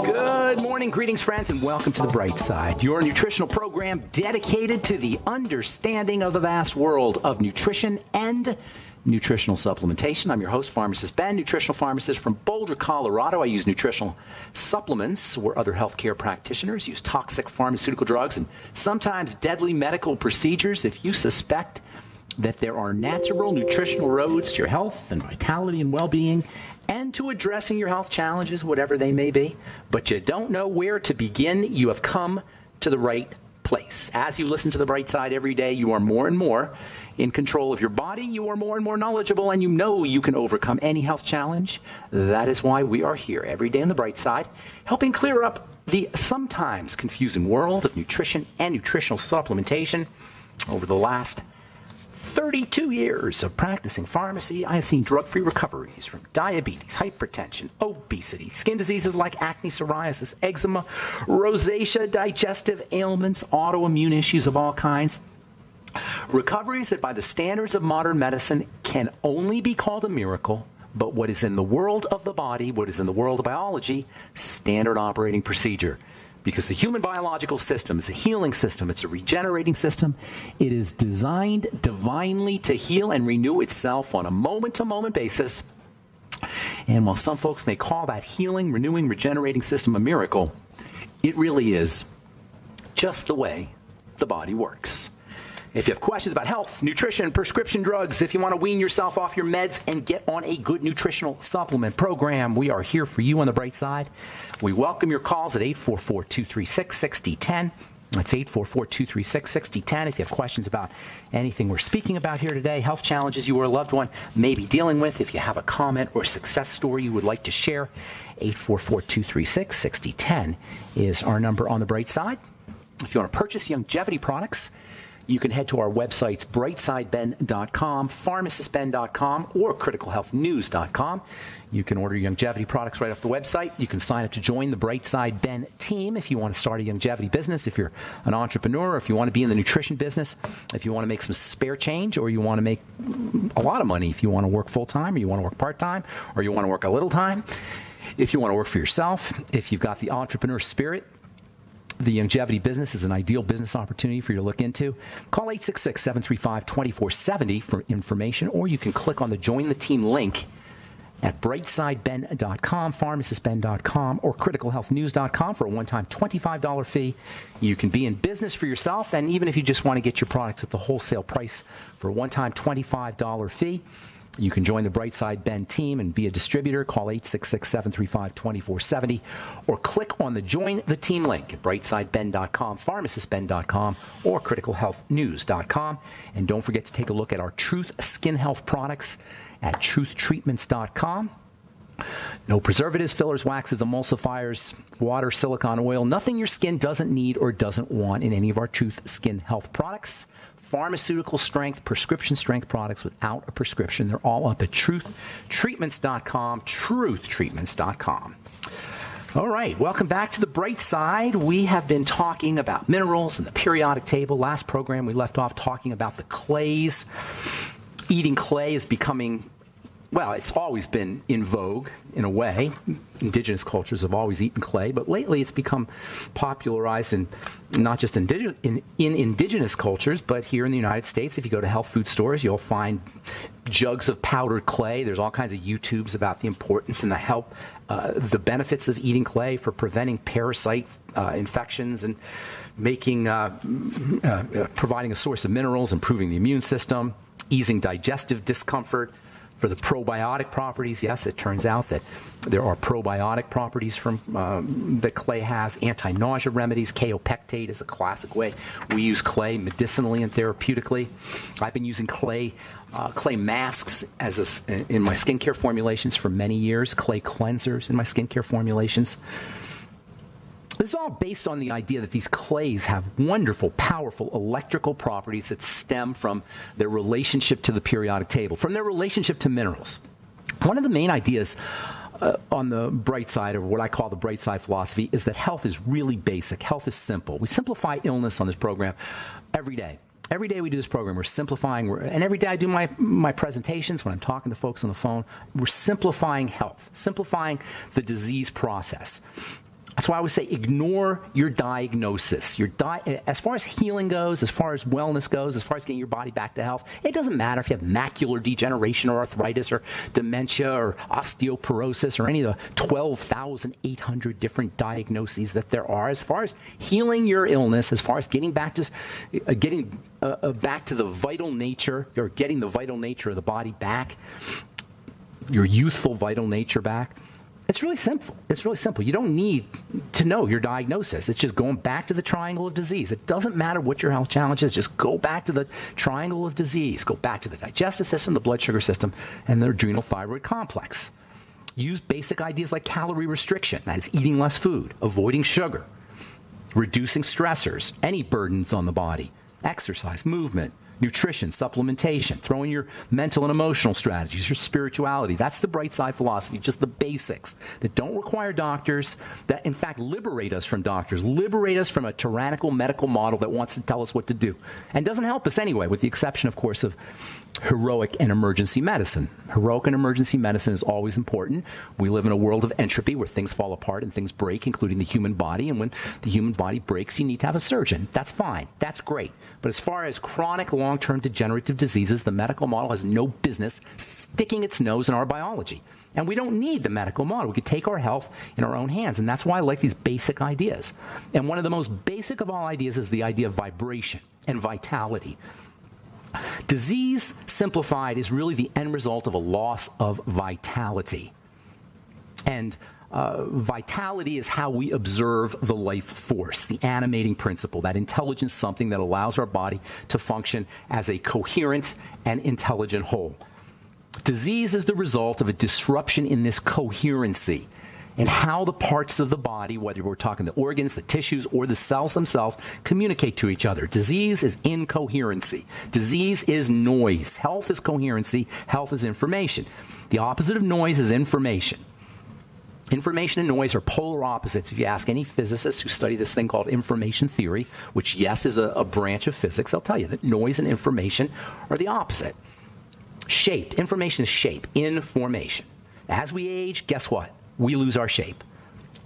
Good morning, greetings, friends, and welcome to The Bright Side, your nutritional program dedicated to the understanding of the vast world of nutrition and nutritional supplementation. I'm your host, Pharmacist Ben, nutritional pharmacist from Boulder, Colorado. I use nutritional supplements where other healthcare practitioners use toxic pharmaceutical drugs and sometimes deadly medical procedures. If you suspect that there are natural nutritional roads to your health and vitality and well-being and to addressing your health challenges, whatever they may be, but you don't know where to begin, you have come to the right place. As you listen to The Bright Side every day, you are more and more in control of your body, you are more and more knowledgeable, and you know you can overcome any health challenge. That is why we are here every day on The Bright Side, helping clear up the sometimes confusing world of nutrition and nutritional supplementation. Over the last 32 years of practicing pharmacy, I have seen drug-free recoveries from diabetes, hypertension, obesity, skin diseases like acne, psoriasis, eczema, rosacea, digestive ailments, autoimmune issues of all kinds. Recoveries that by the standards of modern medicine can only be called a miracle, but what is in the world of the body, what is in the world of biology, standard operating procedure. Because the human biological system is a healing system. It's a regenerating system. It is designed divinely to heal and renew itself on a moment-to-moment basis. And while some folks may call that healing, renewing, regenerating system a miracle, it really is just the way the body works. If you have questions about health, nutrition, prescription drugs, if you want to wean yourself off your meds and get on a good nutritional supplement program, we are here for you on The Bright Side. We welcome your calls at 844-236-6010. That's 844-236-6010. If you have questions about anything we're speaking about here today, health challenges you or a loved one may be dealing with, if you have a comment or success story you would like to share, 844-236-6010 is our number on The Bright Side. If you want to purchase longevity products, you can head to our websites, brightsideben.com, pharmacistben.com, or criticalhealthnews.com. You can order longevity products right off the website. You can sign up to join the Brightside Ben team if you want to start a longevity business, if you're an entrepreneur, if you want to be in the nutrition business, if you want to make some spare change, or you want to make a lot of money, if you want to work full-time, or you want to work part-time, or you want to work a little time, if you want to work for yourself, if you've got the entrepreneur spirit. The longevity business is an ideal business opportunity for you to look into. Call 866-735-2470 for information, or you can click on the Join the Team link at brightsideben.com, pharmacistben.com, or criticalhealthnews.com for a one-time $25 fee. You can be in business for yourself, and even if you just want to get your products at the wholesale price for a one-time $25 fee, you can join the Brightside Ben team and be a distributor. Call 866-735-2470 or click on the Join the Team link at brightsideben.com, pharmacistben.com, or criticalhealthnews.com. And don't forget to take a look at our Truth Skin Health products at truthtreatments.com. No preservatives, fillers, waxes, emulsifiers, water, silicone oil, nothing your skin doesn't need or doesn't want in any of our Truth Skin Health products. Pharmaceutical strength, prescription strength products without a prescription. They're all up at truthtreatments.com, truthtreatments.com. All right, welcome back to The Bright Side. We have been talking about minerals and the periodic table. Last program we left off talking about the clays. Eating clay is becoming, well, it's always been in vogue in a way. Indigenous cultures have always eaten clay, but lately it's become popularized in not just in indigenous cultures, but here in the United States. If you go to health food stores, you'll find jugs of powdered clay. There's all kinds of YouTubes about the importance and the benefits of eating clay for preventing parasite infections and making providing a source of minerals, improving the immune system, easing digestive discomfort. For the probiotic properties, yes, it turns out that there are probiotic properties from that clay has. Anti-nausea remedies, kaopectate is a classic way we use clay medicinally and therapeutically. I've been using clay masks in my skincare formulations for many years, clay cleansers in my skincare formulations. This is all based on the idea that these clays have wonderful, powerful electrical properties that stem from their relationship to the periodic table, from their relationship to minerals. One of the main ideas on the bright side, or what I call the bright side philosophy, is that health is really basic. Health is simple. We simplify illness on this program every day. Every day we do this program, we're simplifying, and every day I do my presentations when I'm talking to folks on the phone, we're simplifying health, simplifying the disease process. That's why I always say ignore your diagnosis. As far as healing goes, as far as wellness goes, as far as getting your body back to health, it doesn't matter if you have macular degeneration or arthritis or dementia or osteoporosis or any of the 12,800 different diagnoses that there are. As far as healing your illness, as far as getting back to the vital nature, or getting the vital nature of the body back, your youthful vital nature back, it's really simple. It's really simple. You don't need to know your diagnosis. It's just going back to the triangle of disease. It doesn't matter what your health challenge is. Just go back to the triangle of disease. Go back to the digestive system, the blood sugar system, and the adrenal thyroid complex. Use basic ideas like calorie restriction. That is eating less food, avoiding sugar, reducing stressors, any burdens on the body, exercise, movement, nutrition, supplementation, throw in your mental and emotional strategies, your spirituality. That's the bright side philosophy, just the basics that don't require doctors, that in fact liberate us from doctors, liberate us from a tyrannical medical model that wants to tell us what to do and doesn't help us anyway, with the exception, of course, of heroic and emergency medicine. Heroic and emergency medicine is always important. We live in a world of entropy where things fall apart and things break, including the human body. And when the human body breaks, you need to have a surgeon. That's fine. That's great. But as far as chronic long-term degenerative diseases, the medical model has no business sticking its nose in our biology. And we don't need the medical model. We could take our health in our own hands. And that's why I like these basic ideas. And one of the most basic of all ideas is the idea of vibration and vitality. Disease, simplified, is really the end result of a loss of vitality. And vitality is how we observe the life force, the animating principle, that intelligence, something that allows our body to function as a coherent and intelligent whole. Disease is the result of a disruption in this coherency, and how the parts of the body, whether we're talking the organs, the tissues, or the cells themselves, communicate to each other. Disease is incoherency. Disease is noise. Health is coherency. Health is information. The opposite of noise is information. Information and noise are polar opposites. If you ask any physicists who study this thing called information theory, which, yes, is a branch of physics, they'll tell you that noise and information are the opposite. Shape. Information is shape. Information. As we age, guess what? We lose our shape.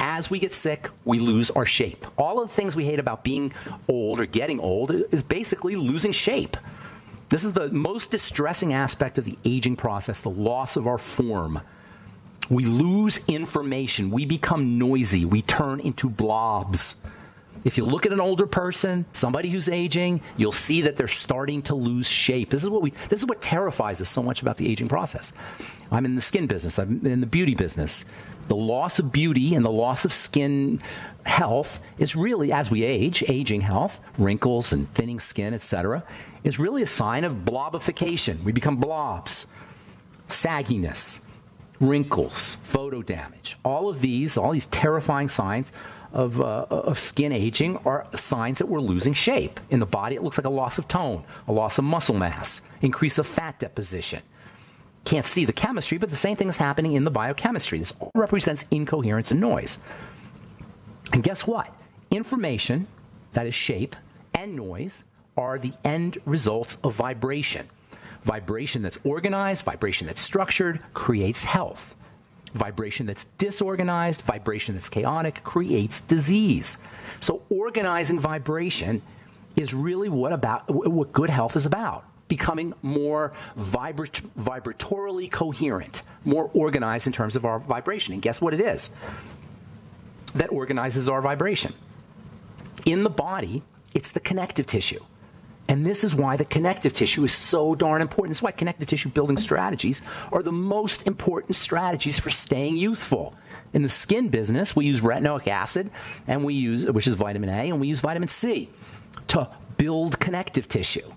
As we get sick, we lose our shape. All of the things we hate about being old or getting old is basically losing shape. This is the most distressing aspect of the aging process, the loss of our form. We lose information. We become noisy. We turn into blobs. If you look at an older person, somebody who's aging, you'll see that they're starting to lose shape. This is what terrifies us so much about the aging process. I'm in the skin business. I'm in the beauty business. The loss of beauty and the loss of skin health is really, as we age, aging health, wrinkles and thinning skin, etc., is really a sign of blobification. We become blobs, sagginess, wrinkles, photo damage. All these terrifying signs of skin aging are signs that we're losing shape. In the body, it looks like a loss of tone, a loss of muscle mass, increase of fat deposition. Can't see the chemistry, but the same thing is happening in the biochemistry. This all represents incoherence and noise. And guess what? Information, that is shape, and noise are the end results of vibration. Vibration that's organized, vibration that's structured, creates health. Vibration that's disorganized, vibration that's chaotic, creates disease. So organizing vibration is really what good health is about. Becoming more vibratorily coherent, more organized in terms of our vibration. And guess what it is that organizes our vibration? In the body, it's the connective tissue. And this is why the connective tissue is so darn important. This is why connective tissue building strategies are the most important strategies for staying youthful. In the skin business, we use retinoic acid, which is vitamin A, and we use vitamin C to build connective tissue.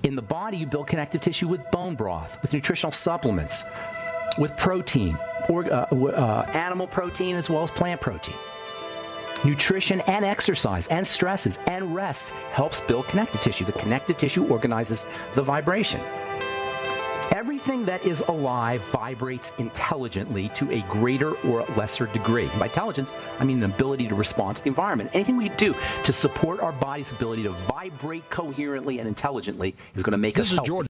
In the body, you build connective tissue with bone broth, with nutritional supplements, with protein, animal protein as well as plant protein. Nutrition and exercise and stresses and rest helps build connective tissue. The connective tissue organizes the vibration. Everything that is alive vibrates intelligently to a greater or lesser degree. By intelligence, I mean an ability to respond to the environment. Anything we do to support our body's ability to vibrate coherently and intelligently is going to make us healthy. This is Jordan.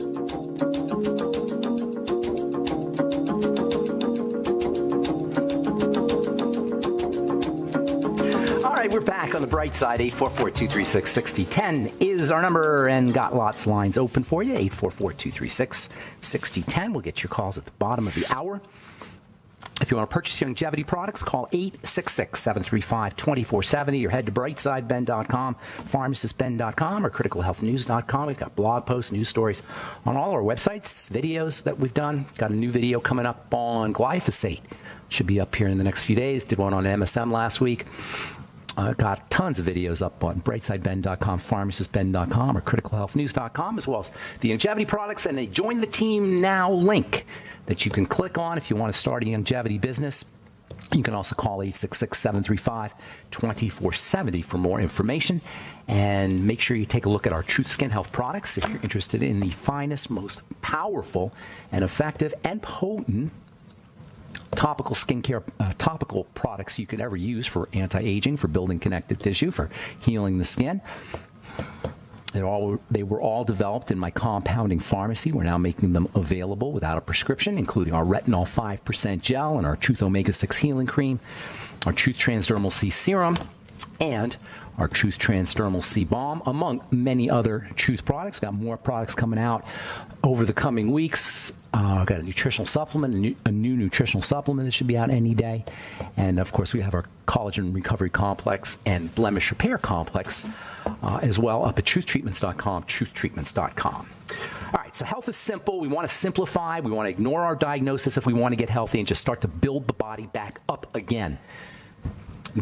All right, we're back on the bright side. 844-236-6010 is our number, and got lots of lines open for you. 844-236-6010. We'll get your calls at the bottom of the hour. If you want to purchase longevity products, call 866-735-2470 or head to brightsideben.com, pharmacistben.com, or criticalhealthnews.com. We've got blog posts, news stories on all our websites, videos that we've done. Got a new video coming up on glyphosate. Should be up here in the next few days. Did one on MSM last week. Got tons of videos up on brightsideben.com, pharmacistben.com, or criticalhealthnews.com, as well as the longevity products and a Join the Team Now link that you can click on if you want to start a longevity business. You can also call 866-735-2470 for more information. And make sure you take a look at our Truth Skin Health products if you're interested in the finest, most powerful, and effective and potent topical skincare, topical products you could ever use for anti-aging, for building connective tissue, for healing the skin. They were all developed in my compounding pharmacy. We're now making them available without a prescription, including our Retinol 5% gel and our Truth Omega-6 Healing Cream, our Truth Transdermal C Serum, and our Truth Transdermal C Balm, among many other Truth products. Got more products coming out over the coming weeks. Got a nutritional supplement, a new nutritional supplement that should be out any day. And, of course, we have our Collagen Recovery Complex and Blemish Repair Complex as well up at truthtreatments.com, truthtreatments.com. All right, so health is simple. We want to simplify. We want to ignore our diagnosis if we want to get healthy and just start to build the body back up again.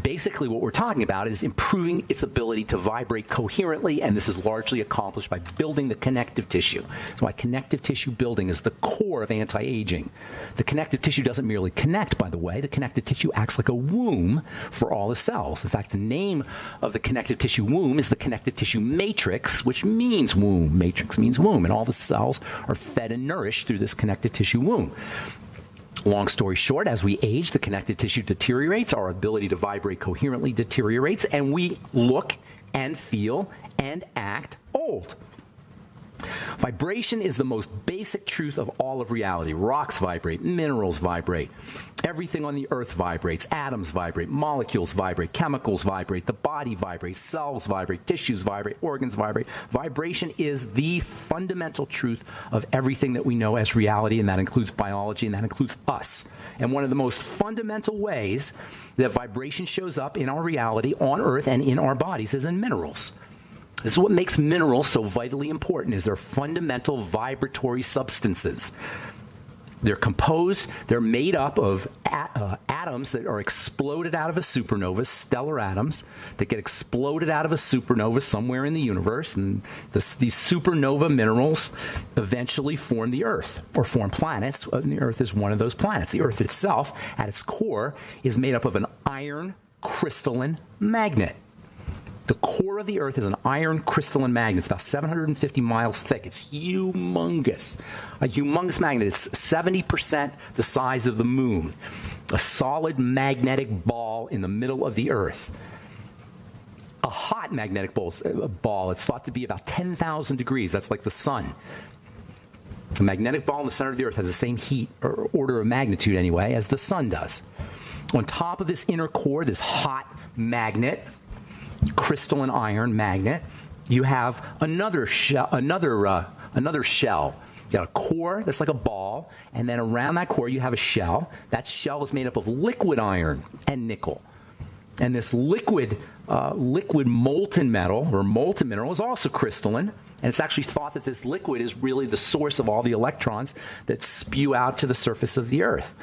Basically, what we're talking about is improving its ability to vibrate coherently, and this is largely accomplished by building the connective tissue. So why connective tissue building is the core of anti-aging. The connective tissue doesn't merely connect, by the way. The connective tissue acts like a womb for all the cells. In fact, the name of the connective tissue womb is the connective tissue matrix, which means womb. Matrix means womb, and all the cells are fed and nourished through this connective tissue womb. Long story short, as we age, the connective tissue deteriorates, our ability to vibrate coherently deteriorates, and we look and feel and act old. Vibration is the most basic truth of all of reality. Rocks vibrate, minerals vibrate, everything on the earth vibrates, atoms vibrate, molecules vibrate, chemicals vibrate, the body vibrates, cells vibrate, tissues vibrate, organs vibrate. Vibration is the fundamental truth of everything that we know as reality, and that includes biology, and that includes us. And one of the most fundamental ways that vibration shows up in our reality on earth and in our bodies is in minerals. This is what makes minerals so vitally important, is their fundamental vibratory substances. They're composed, they're made up of atoms that are exploded out of a supernova, stellar atoms that get exploded out of a supernova somewhere in the universe, and these supernova minerals eventually form the Earth, or form planets, and the Earth is one of those planets. The Earth itself, at its core, is made up of an iron crystalline magnet. The core of the Earth is an iron crystalline magnet. It's about 750 miles thick. It's humongous. A humongous magnet. It's 70% the size of the moon. A solid magnetic ball in the middle of the Earth. A hot magnetic ball. It's thought to be about 10,000 degrees. That's like the sun. The magnetic ball in the center of the Earth has the same heat, or order of magnitude anyway, as the sun does. On top of this inner core, this hot magnet, crystalline iron magnet, you have another shell. You got a core that's like a ball, and then around that core you have a shell. That shell is made up of liquid iron and nickel. And this liquid molten metal, or molten mineral, is also crystalline. And it's actually thought that this liquid is really the source of all the electrons that spew out to the surface of the Earth.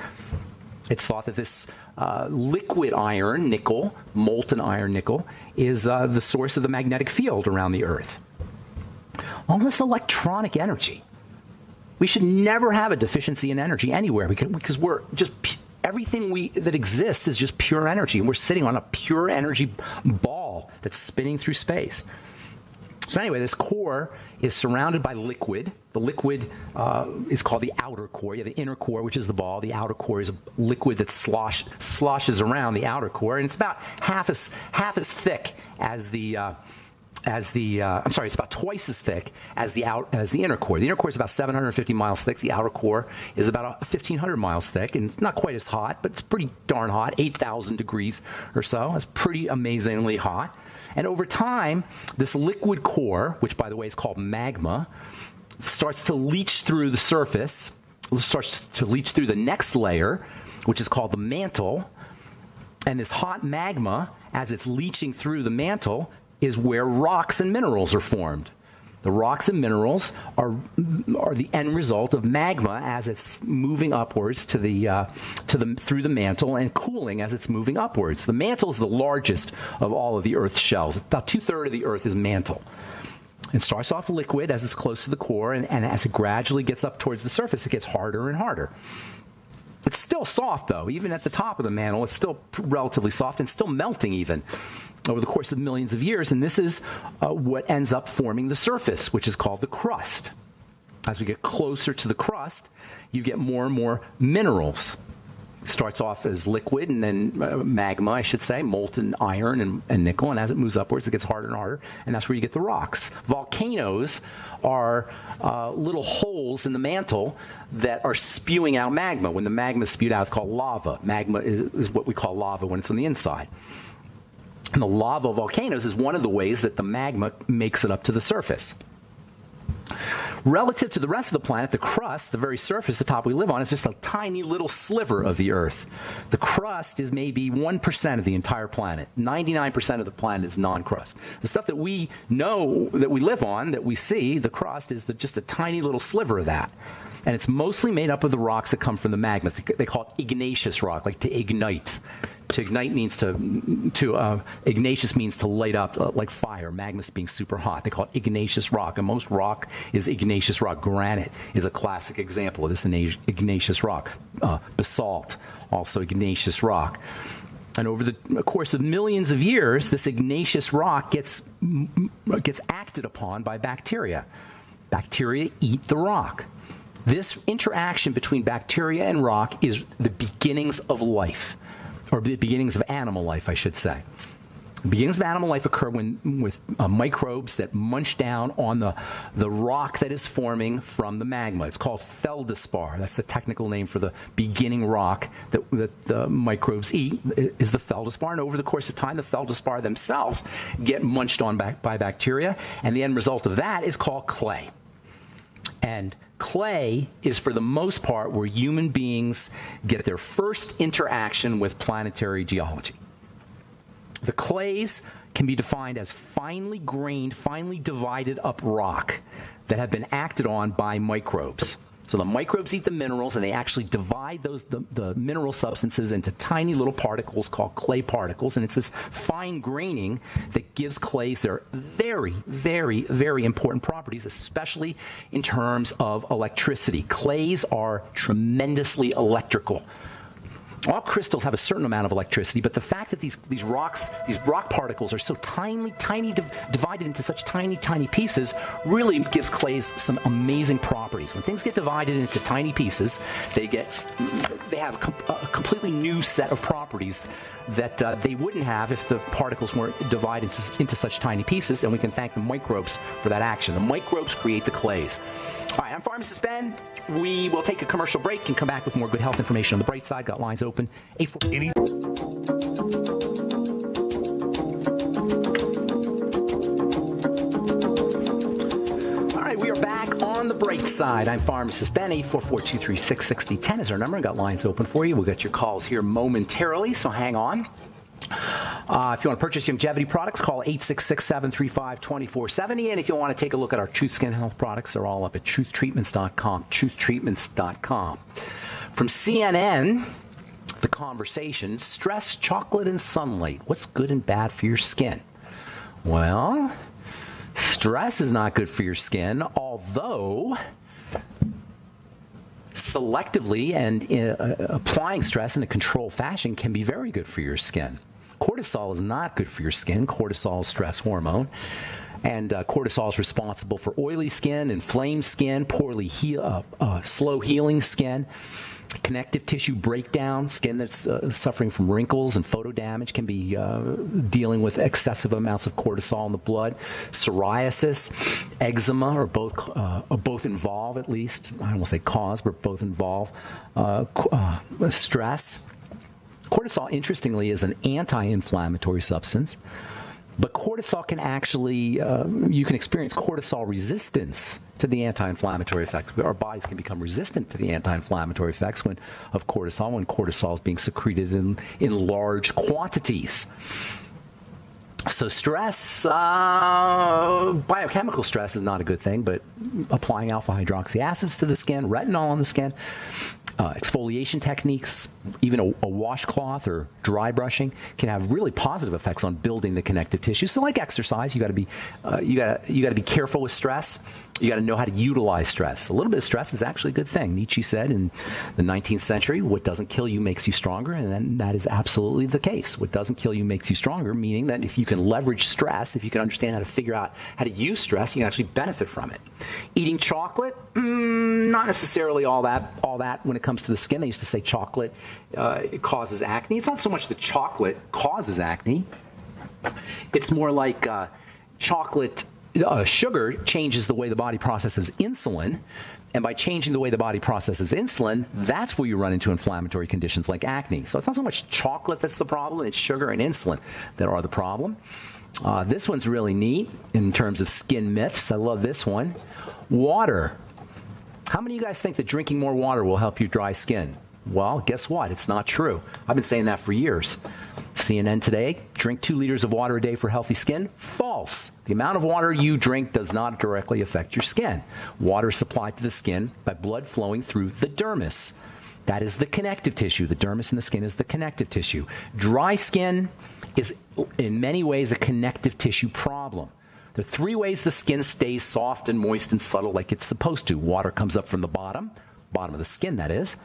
It's thought that this liquid iron, nickel, molten iron nickel, is the source of the magnetic field around the Earth. All this electronic energy. We should never have a deficiency in energy anywhere, because we're just everything that exists is just pure energy. And we're sitting on a pure energy ball that's spinning through space. So anyway, this core is surrounded by liquid. The liquid is called the outer core. You have the inner core, which is the ball. The outer core is a liquid that sloshes around the outer core, and it's about half as thick as the. I'm sorry, it's about twice as thick as the inner core. The inner core is about 750 miles thick. The outer core is about 1,500 miles thick, and it's not quite as hot, but it's pretty darn hot, 8,000 degrees or so. It's pretty amazingly hot. And over time, this liquid core, which, by the way, is called magma, starts to leach through the surface, starts to leach through the next layer, which is called the mantle. And this hot magma, as it's leaching through the mantle, is where rocks and minerals are formed. The rocks and minerals are the end result of magma as it's moving upwards through the mantle and cooling as it's moving upwards. The mantle is the largest of all of the Earth's shells. About 2/3 of the Earth is mantle. It starts off liquid as it's close to the core, and as it gradually gets up towards the surface, it gets harder and harder. It's still soft, though. Even at the top of the mantle, it's still relatively soft and still melting even over the course of millions of years. And this is what ends up forming the surface, which is called the crust. As we get closer to the crust, you get more and more minerals. It starts off as liquid and then magma, I should say, molten iron and nickel. And as it moves upwards, it gets harder and harder. And that's where you get the rocks. Volcanoes are little holes in the mantle that are spewing out magma. When the magma is spewed out, it's called lava. Magma is what we call lava when it's on the inside. And the lava of volcanoes is one of the ways that the magma makes it up to the surface. Relative to the rest of the planet, the crust, the very surface, the top we live on, is just a tiny little sliver of the Earth. The crust is maybe 1% of the entire planet. 99% of the planet is non-crust. The stuff that we know, that we live on, that we see, the crust is just a tiny little sliver of that. And it's mostly made up of the rocks that come from the magma. They call it igneous rock, like to ignite. To ignite means igneous means to light up like fire. Magma being super hot. They call it igneous rock. And most rock is igneous rock. Granite is a classic example of this igneous rock. Basalt, also igneous rock. And over the course of millions of years, this igneous rock gets acted upon by bacteria. Bacteria eat the rock. This interaction between bacteria and rock is the beginnings of life, or the beginnings of animal life, I should say. The beginnings of animal life occur with microbes that munch down on the rock that is forming from the magma. It's called feldspar. That's the technical name for the beginning rock that the microbes eat, is the feldspar. And over the course of time, the feldspar themselves get munched on by bacteria, and the end result of that is called clay. And clay is, for the most part, where human beings get their first interaction with planetary geology. The clays can be defined as finely grained, finely divided up rock that have been acted on by microbes. So the microbes eat the minerals, and they actually divide the mineral substances into tiny little particles called clay particles. And it's this fine graining that gives clays their very, very, very important properties, especially in terms of electricity. Clays are tremendously electrical. All crystals have a certain amount of electricity, but the fact that these rock particles are so tiny, divided into such tiny, tiny pieces, really gives clays some amazing properties. When things get divided into tiny pieces, they have a completely new set of properties that they wouldn't have if the particles weren't divided into such tiny pieces, and we can thank the microbes for that action. The microbes create the clays. All right, I'm Pharmacist Ben. We will take a commercial break and come back with more good health information on the bright side. Got lines open. 844. All right, we are back on the bright side. I'm Pharmacist Ben. 844-236-6010 is our number. I got lines open for you. We'll get your calls here momentarily, so hang on. If you want to purchase longevity products, call 866-735-2470. And if you want to take a look at our Truth Skin Health products, they're all up at truthtreatments.com, truthtreatments.com. From CNN, the conversation, stress, chocolate, and sunlight. What's good and bad for your skin? Well, stress is not good for your skin, although selectively and applying stress in a controlled fashion can be very good for your skin. Cortisol is not good for your skin. Cortisol is stress hormone. And cortisol is responsible for oily skin, inflamed skin, slow healing skin, connective tissue breakdown, skin that's suffering from wrinkles and photo damage can be dealing with excessive amounts of cortisol in the blood. Psoriasis, eczema are both involve, at least. I don't want to say cause, but both involve stress. Cortisol, interestingly, is an anti-inflammatory substance. But cortisol can actually, you can experience cortisol resistance to the anti-inflammatory effects. Our bodies can become resistant to the anti-inflammatory effects of cortisol when cortisol is being secreted in large quantities. So stress, biochemical stress is not a good thing, but applying alpha hydroxy acids to the skin, retinol on the skin, exfoliation techniques, even a washcloth or dry brushing can have really positive effects on building the connective tissue. So, like exercise, you got to be careful with stress. You got to know how to utilize stress. A little bit of stress is actually a good thing. Nietzsche said in the 19th century, "What doesn't kill you makes you stronger," and then that is absolutely the case. What doesn't kill you makes you stronger, meaning that if you can leverage stress, if you can understand how to figure out how to use stress, you can actually benefit from it. Eating chocolate, not necessarily all that when it comes to the skin. They used to say chocolate it causes acne. It's not so much that chocolate causes acne. It's more like chocolate. Sugar changes the way the body processes insulin, and by changing the way the body processes insulin, that's where you run into inflammatory conditions like acne. So it's not so much chocolate that's the problem, it's sugar and insulin that are the problem. This one's really neat in terms of skin myths. I love this one. Water. How many of you guys think that drinking more water will help your dry skin? Well, guess what? It's not true. I've been saying that for years. CNN today, drink 2 liters of water a day for healthy skin. False. The amount of water you drink does not directly affect your skin. Water is supplied to the skin by blood flowing through the dermis. That is the connective tissue. The dermis in the skin is the connective tissue. Dry skin is in many ways a connective tissue problem. There are 3 ways the skin stays soft and moist and subtle like it's supposed to. Water comes up from the bottom of the skin, that is.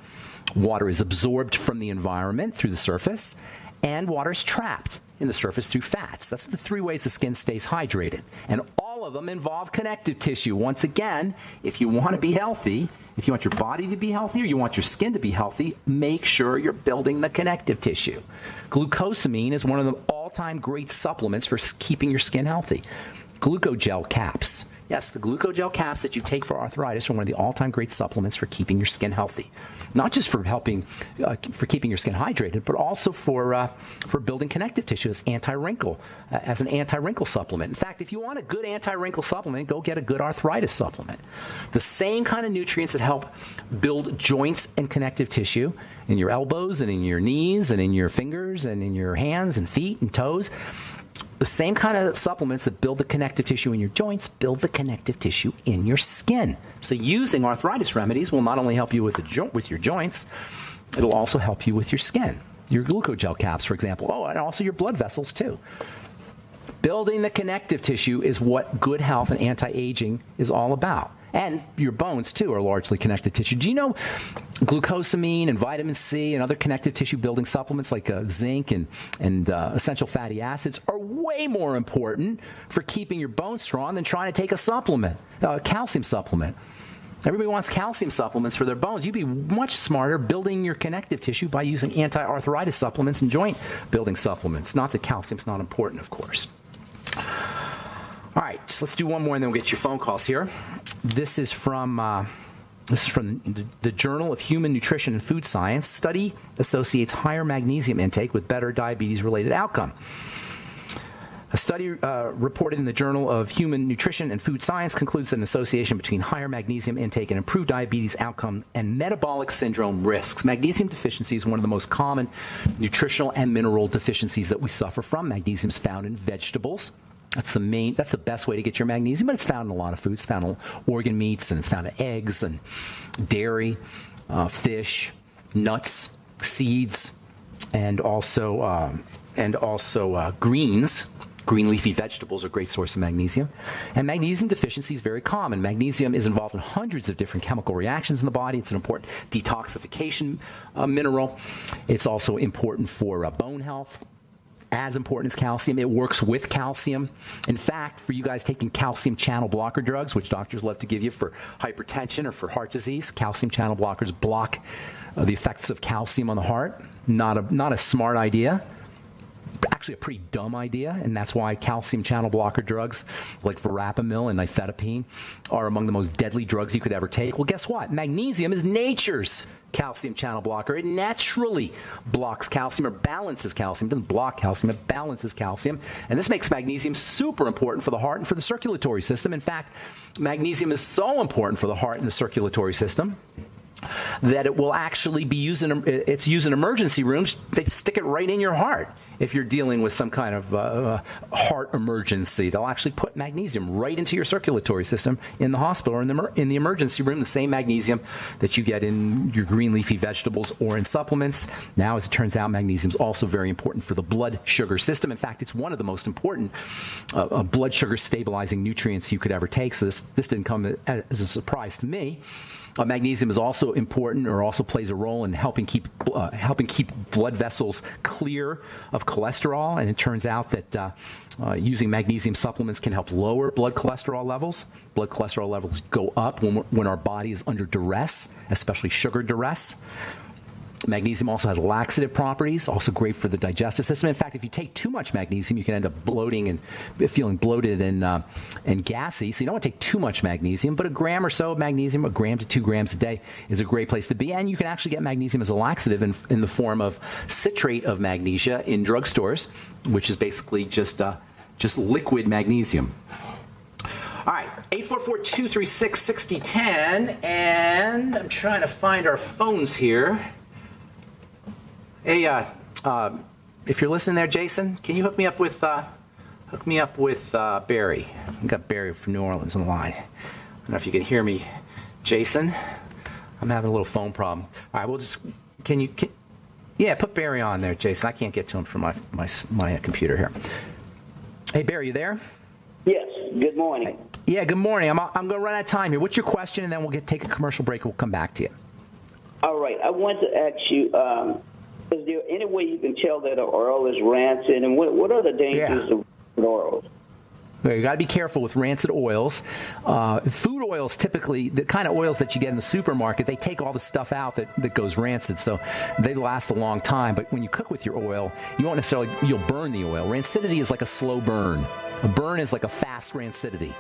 Water is absorbed from the environment through the surface, and water is trapped in the surface through fats. That's the 3 ways the skin stays hydrated. And all of them involve connective tissue. Once again, if you want to be healthy, if you want your body to be healthy or you want your skin to be healthy, make sure you're building the connective tissue. Glucosamine is one of the all-time great supplements for keeping your skin healthy. Glucogel caps. Yes, the glucogel caps that you take for arthritis are one of the all-time great supplements for keeping your skin healthy. Not just for helping, for keeping your skin hydrated, but also for building connective tissue as an anti-wrinkle supplement. In fact, if you want a good anti-wrinkle supplement, go get a good arthritis supplement. The same kind of nutrients that help build joints and connective tissue in your elbows and in your knees and in your fingers and in your hands and feet and toes. The same kind of supplements that build the connective tissue in your joints build the connective tissue in your skin. So using arthritis remedies will not only help you with your joints, it'll also help you with your skin. Your glucogel caps, for example. Oh, and also your blood vessels, too. Building the connective tissue is what good health and anti-aging is all about. And your bones, too, are largely connective tissue. Do you know glucosamine and vitamin C and other connective tissue building supplements like zinc and essential fatty acids are way more important for keeping your bones strong than trying to take a supplement, a calcium supplement. Everybody wants calcium supplements for their bones. You'd be much smarter building your connective tissue by using anti-arthritis supplements and joint building supplements. Not that calcium's not important, of course. All right, so let's do one more and then we'll get your phone calls here. This is from the Journal of Human Nutrition and Food Science. Study associates higher magnesium intake with better diabetes-related outcome. A study reported in the Journal of Human Nutrition and Food Science concludes that an association between higher magnesium intake and improved diabetes outcome and metabolic syndrome risks. Magnesium deficiency is one of the most common nutritional and mineral deficiencies that we suffer from. Magnesium is found in vegetables. That's the best way to get your magnesium, but it's found in a lot of foods. It's found in organ meats, and it's found in eggs and dairy, fish, nuts, seeds, and also greens. Green leafy vegetables are a great source of magnesium. And magnesium deficiency is very common. Magnesium is involved in hundreds of different chemical reactions in the body. It's an important detoxification mineral. It's also important for bone health. as important as calcium. It works with calcium. In fact, for you guys taking calcium channel blocker drugs, which doctors love to give you for hypertension or for heart disease, calcium channel blockers block the effects of calcium on the heart. Not a smart idea. Actually a pretty dumb idea, and that's why calcium channel blocker drugs like verapamil and nifedipine are among the most deadly drugs you could ever take. Well, guess what? Magnesium is nature's calcium channel blocker. It naturally blocks calcium or balances calcium. It doesn't block calcium, it balances calcium. And this makes magnesium super important for the heart and for the circulatory system. In fact, magnesium is so important for the heart and the circulatory system that it will actually be used it's used in emergency rooms. They stick it right in your heart. If you're dealing with some kind of heart emergency, they'll actually put magnesium right into your circulatory system in the hospital or in the emergency room, the same magnesium that you get in your green leafy vegetables or in supplements. Now, as it turns out, magnesium is also very important for the blood sugar system. In fact, it's one of the most important blood sugar stabilizing nutrients you could ever take. So this didn't come as a surprise to me. Magnesium is also important, or also plays a role in helping keep blood vessels clear of cholesterol. And it turns out that using magnesium supplements can help lower blood cholesterol levels. Blood cholesterol levels go up when our body is under duress, especially sugar duress. Magnesium also has laxative properties, also great for the digestive system. In fact, if you take too much magnesium, you can end up bloating and feeling bloated and gassy. So you don't want to take too much magnesium, but a gram or so of magnesium, 1 gram to 2 grams a day, is a great place to be. And you can actually get magnesium as a laxative in the form of citrate of magnesia in drugstores, which is basically just liquid magnesium. All right, 844-236-6010, and I'm trying to find our phones here. Hey, if you're listening there, Jason, can you hook me up with Barry? I've got Barry from New Orleans on the line. I don't know if you can hear me, Jason. I'm having a little phone problem. All right, we'll just yeah, put Barry on there, Jason. I can't get to him from my computer here. Hey, Barry, you there? Yes. Good morning. Yeah, good morning. I'm going to run out of time here. What's your question, and then we'll take a commercial break. We'll come back to you. All right. I want to ask you. Is there any way you can tell that an oil is rancid, and what are the dangers of oils? Well, you got to be careful with rancid oils. Food oils, typically, the kind of oils that you get in the supermarket, they take all the stuff out that goes rancid, so they last a long time. But when you cook with your oil, you'll burn the oil. Rancidity is like a slow burn. A burn is like a fast rancidity.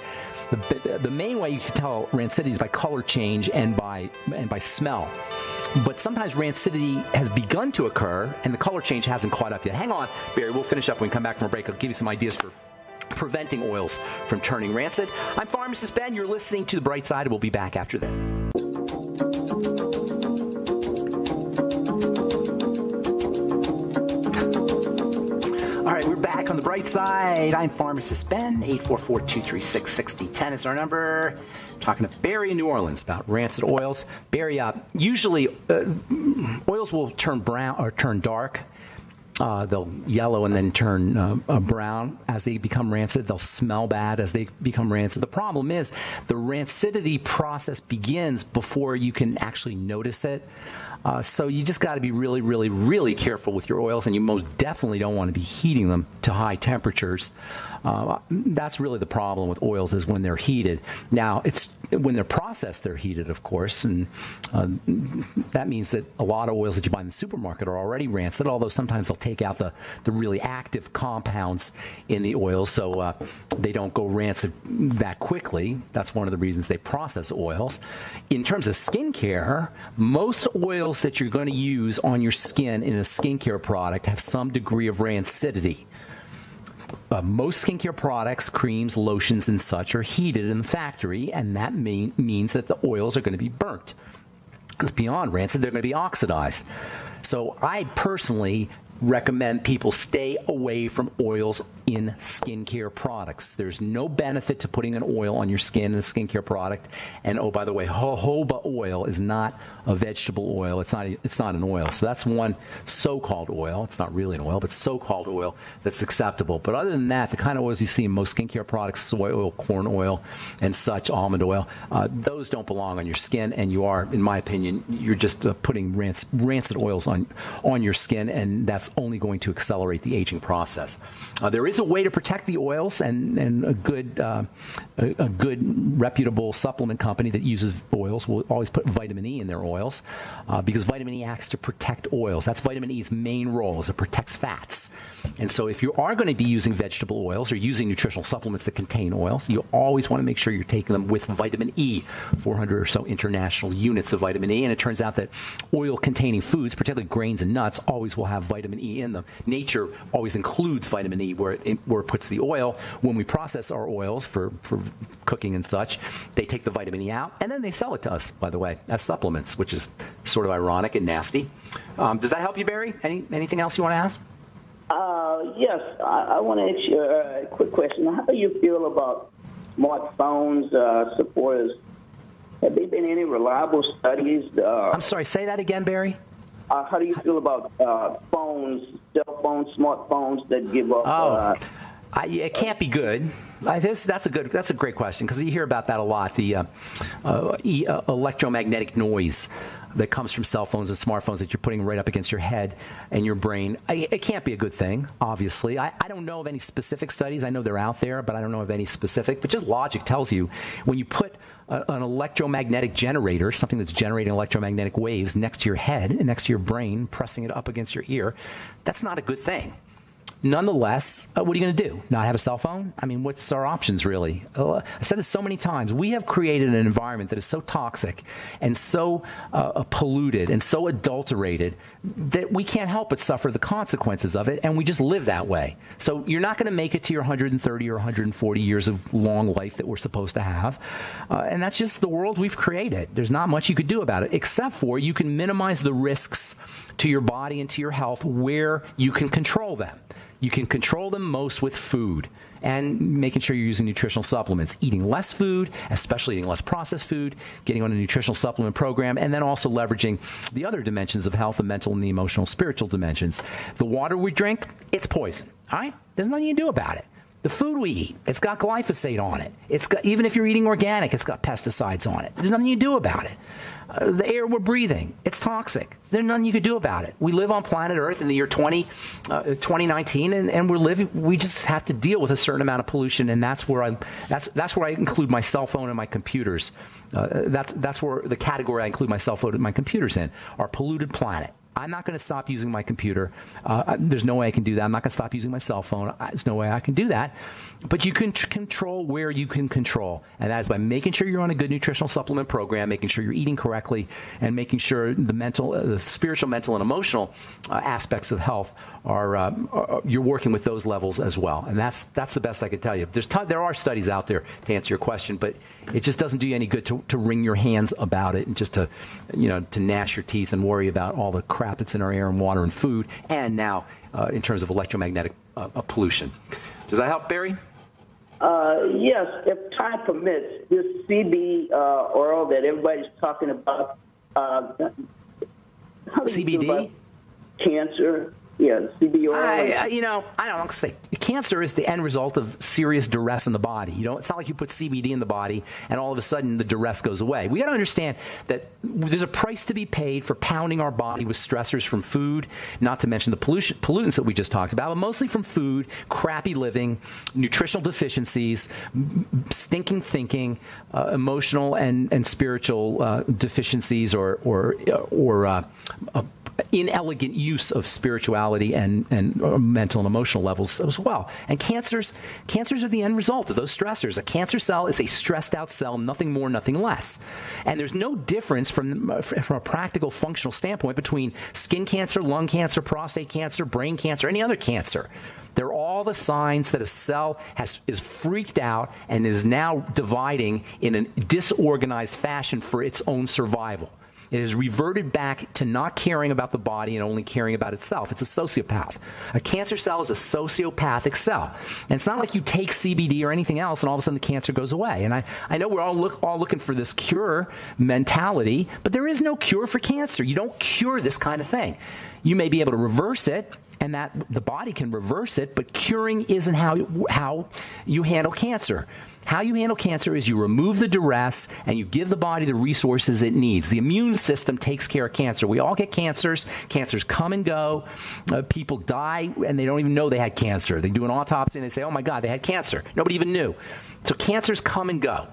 The main way you can tell rancidity is by color change and by smell. But sometimes rancidity has begun to occur, and the color change hasn't caught up yet. Hang on, Barry. We'll finish up when we come back from a break. I'll give you some ideas for preventing oils from turning rancid. I'm Pharmacist Ben. You're listening to The Bright Side. We'll be back after this. All right, we're back on The Bright Side. I'm Pharmacist Ben. 844-236-6010 is our number. Talking to Barry in New Orleans about rancid oils. Barry, usually oils will turn brown or turn dark. They'll yellow and then turn brown as they become rancid. They'll smell bad as they become rancid. The problem is the rancidity process begins before you can actually notice it. So you just got to be really, really, really careful with your oils, and you most definitely don't want to be heating them to high temperatures. That's really the problem with oils, is when they're heated. Now, it's when they're processed, they're heated, of course, and that means that a lot of oils that you buy in the supermarket are already rancid, although sometimes they'll take out the really active compounds in the oils, so they don't go rancid that quickly. That's one of the reasons they process oils. In terms of skincare, most oils that you're going to use on your skin in a skincare product have some degree of rancidity. Most skincare products, creams, lotions, and such are heated in the factory, and that means that the oils are going to be burnt. It's beyond rancid. They're going to be oxidized. So I personally recommend people stay away from oils in skincare products. There's no benefit to putting an oil on your skin in a skincare product. And oh, by the way, jojoba oil is not a vegetable oil. It's not an oil. So that's one so-called oil. It's not really an oil, but so-called oil that's acceptable. But other than that, the kind of oils you see in most skincare products, soy oil, corn oil, and such, almond oil, those don't belong on your skin. And you are, in my opinion, you're just putting rancid oils on your skin, and that's that's only going to accelerate the aging process. There is a way to protect the oils, and a good reputable supplement company that uses oils will always put vitamin E in their oils, because vitamin E acts to protect oils. That's vitamin E's main role, is it protects fats. And so if you are going to be using vegetable oils or using nutritional supplements that contain oils, you always want to make sure you're taking them with vitamin E, 400 or so international units of vitamin E. And it turns out that oil-containing foods, particularly grains and nuts, always will have vitamin E in them. Nature always includes vitamin E where it puts the oil. When we process our oils for cooking and such, they take the vitamin E out, and then they sell it to us, by the way, as supplements, which is sort of ironic and nasty. Does that help you, Barry? Anything else you want to ask? Yes, I want to ask you a quick question. How do you feel about smartphones supporters? Have there been any reliable studies? I'm sorry, say that again, Barry. How do you feel about phones, cell phones, smartphones that give up? It can't be good. That's a great question, because you hear about that a lot. The electromagnetic noise that comes from cell phones and smartphones that you're putting right up against your head and your brain. It can't be a good thing, obviously. I don't know of any specific studies. I know they're out there, but I don't know of any specific. But just logic tells you, when you put an electromagnetic generator, something that's generating electromagnetic waves, next to your head and next to your brain, pressing it up against your ear, that's not a good thing. Nonetheless, what are you going to do? Not have a cell phone? I mean, what's our options, really? I said this so many times. We have created an environment that is so toxic and so polluted and so adulterated that we can't help but suffer the consequences of it, and we just live that way. So you're not going to make it to your 130 or 140 years of long life that we're supposed to have, and that's just the world we've created. There's not much you could do about it, except for you can minimize the risks to your body and to your health where you can control them. You can control them most with food and making sure you're using nutritional supplements, eating less food, especially eating less processed food, getting on a nutritional supplement program, and then also leveraging the other dimensions of health, the mental and the emotional, spiritual dimensions. The water we drink, it's poison, all right? There's nothing you can do about it. The food we eat, it's got glyphosate on it. It's got, even if you're eating organic, it's got pesticides on it. There's nothing you can do about it. The air we're breathing, it's toxic. There's nothing you could do about it. We live on planet Earth in the year 2019, and we just have to deal with a certain amount of pollution, and that's where I include my cell phone and my computers. That's where the category I include my cell phone and my computers in, our polluted planet. I'm not going to stop using my computer. There's no way I can do that. I'm not going to stop using my cell phone. There's no way I can do that. But you can control where you can control. And that is by making sure you're on a good nutritional supplement program, making sure you're eating correctly, and making sure the spiritual, mental, and emotional aspects of health you're working with those levels as well. And that's the best I could tell you. There are studies out there to answer your question, but it just doesn't do you any good to wring your hands about it and just to gnash your teeth and worry about all the crap that's in our air and water and food, and now in terms of electromagnetic pollution. Does that help, Barry? Yes, if time permits, this CB oil that everybody's talking about, how do you feel about cancer? Yeah, CB oil. I don't want to say cancer is the end result of serious duress in the body. It's not like you put CBD in the body and all of a sudden the duress goes away. We got to understand that there's a price to be paid for pounding our body with stressors from food, not to mention the pollutants that we just talked about, but mostly from food, crappy living, nutritional deficiencies, stinking thinking, emotional and spiritual deficiencies, or inelegant use of spirituality and mental and emotional levels as well. And cancers are the end result of those stressors. A cancer cell is a stressed out cell, nothing more, nothing less. And there's no difference from a practical functional standpoint between skin cancer, lung cancer, prostate cancer, brain cancer, any other cancer. They're all the signs that a cell is freaked out and is now dividing in a disorganized fashion for its own survival. It has reverted back to not caring about the body and only caring about itself. It's a sociopath. A cancer cell is a sociopathic cell. And it's not like you take CBD or anything else and all of a sudden the cancer goes away. And I know we're all looking for this cure mentality, but there is no cure for cancer. You don't cure this kind of thing. You may be able to reverse it, and that the body can reverse it, but curing isn't how you handle cancer. How you handle cancer is you remove the duress and you give the body the resources it needs. The immune system takes care of cancer. We all get cancers. Cancers come and go. People die and they don't even know they had cancer. They do an autopsy and they say, oh my God, they had cancer. Nobody even knew. So cancers come and go.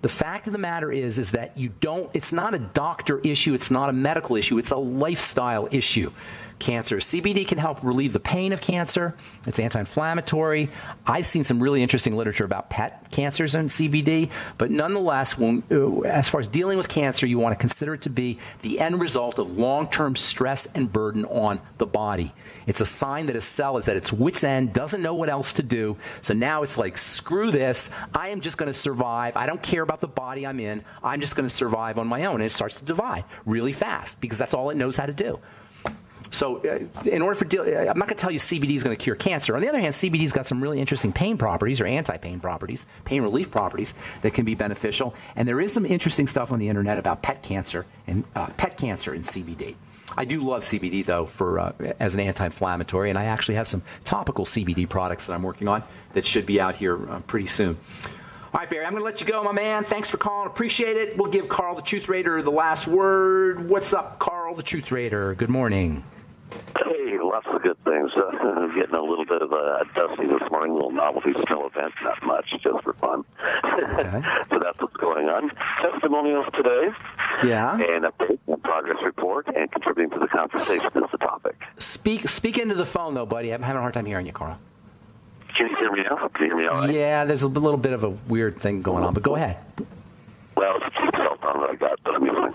The fact of the matter is that it's not a doctor issue. It's not a medical issue. It's a lifestyle issue. Cancer. CBD can help relieve the pain of cancer. It's anti-inflammatory. I've seen some really interesting literature about pet cancers and CBD, but nonetheless, as far as dealing with cancer, you want to consider it to be the end result of long-term stress and burden on the body. It's a sign that a cell is at its wit's end, doesn't know what else to do. So now it's like, screw this. I am just going to survive. I don't care about the body I'm in. I'm just going to survive on my own. And it starts to divide really fast because that's all it knows how to do. So in order for I'm not going to tell you CBD is going to cure cancer. On the other hand, CBD's got some really interesting pain properties or anti-pain properties, pain relief properties that can be beneficial. And there is some interesting stuff on the internet about pet cancer and CBD. I do love CBD, though, as an anti-inflammatory, and I actually have some topical CBD products that I'm working on that should be out here pretty soon. All right, Barry, I'm going to let you go, my man. Thanks for calling. Appreciate it. We'll give Carl the Truth Raider the last word. What's up, Carl the Truth Raider? Good morning. Hey, lots of good things. Getting a little bit of a dusty this morning, a little novelty snow event, not much, just for fun. Okay. So that's what's going on. Testimonials today. Yeah. And a progress report, and contributing to the conversation is the topic. Speak into the phone, though, buddy. I'm having a hard time hearing you, Carl. Can you hear me now? Can you hear me all right? Yeah, there's a little bit of a weird thing going on, but go ahead. Well, it's a cheap cell phone that I got, but I'm using.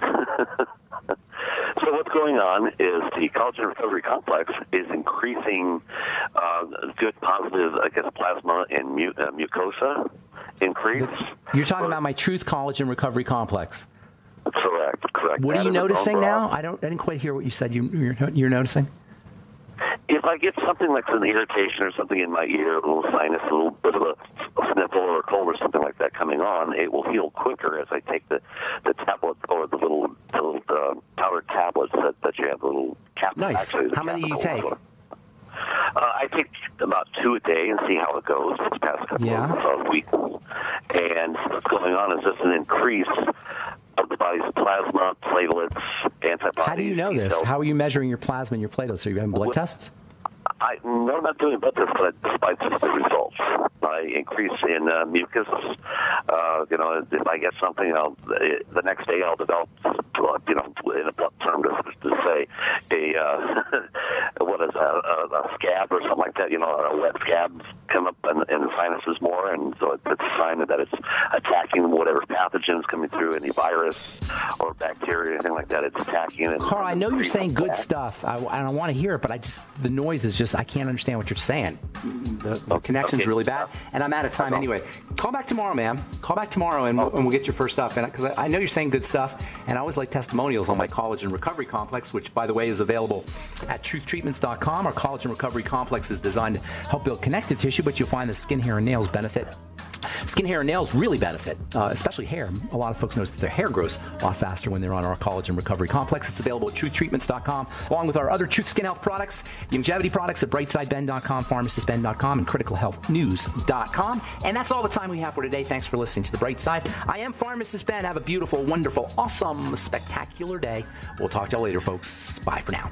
So what's going on is the collagen recovery complex is increasing good positive, plasma and mucosa increase. You're talking about my Truth Collagen Recovery Complex. Correct. What are you noticing now? I didn't quite hear what you said. You're noticing? If I get something like an irritation or something in my ear, a little sinus, a little bit of a sniffle or a cold or something like that coming on, it will heal quicker as I take the tablet or the little powdered tablets that you have, the little cap. Nice. How many do you take? I take about 2 a day and see how it goes this past couple of weeks. And what's going on is just an increase of the body's plasma, platelets, antibodies. How do you know this? How are you measuring your plasma and your platelets? Are you having blood tests? No, I'm not doing blood tests, but despite the results, I increase in mucus. If I get something, the next day I'll develop, in a blood term to say a scab or something like that. A wet scab come up in the sinuses more, and so it's a sign that it's attacking whatever pathogens coming through, any virus or bacteria, anything like that. It's attacking. Carl, I know you're saying good stuff. I want to hear it, but the noise is just, I can't understand what you're saying. The connection's really bad, and I'm out of time anyway. Call back tomorrow, man. Call back tomorrow, and we'll get your first stuff. Because I know you're saying good stuff, and I always like testimonials on my Collagen Recovery Complex, which, by the way, is available at truthtreatments.com. Our Collagen Recovery Complex is designed to help build connective tissue, but you'll find the skin, hair, and nails benefit. Skin, hair, and nails really benefit, especially hair. A lot of folks notice that their hair grows a lot faster when they're on our Collagen Recovery Complex. It's available at truthtreatments.com, along with our other Truth Skin Health products, longevity products at brightsideben.com, pharmacistben.com, and criticalhealthnews.com. And that's all the time we have for today. Thanks for listening to The Bright Side. I am Pharmacist Ben. Have a beautiful, wonderful, awesome, spectacular day. We'll talk to you later, folks. Bye for now.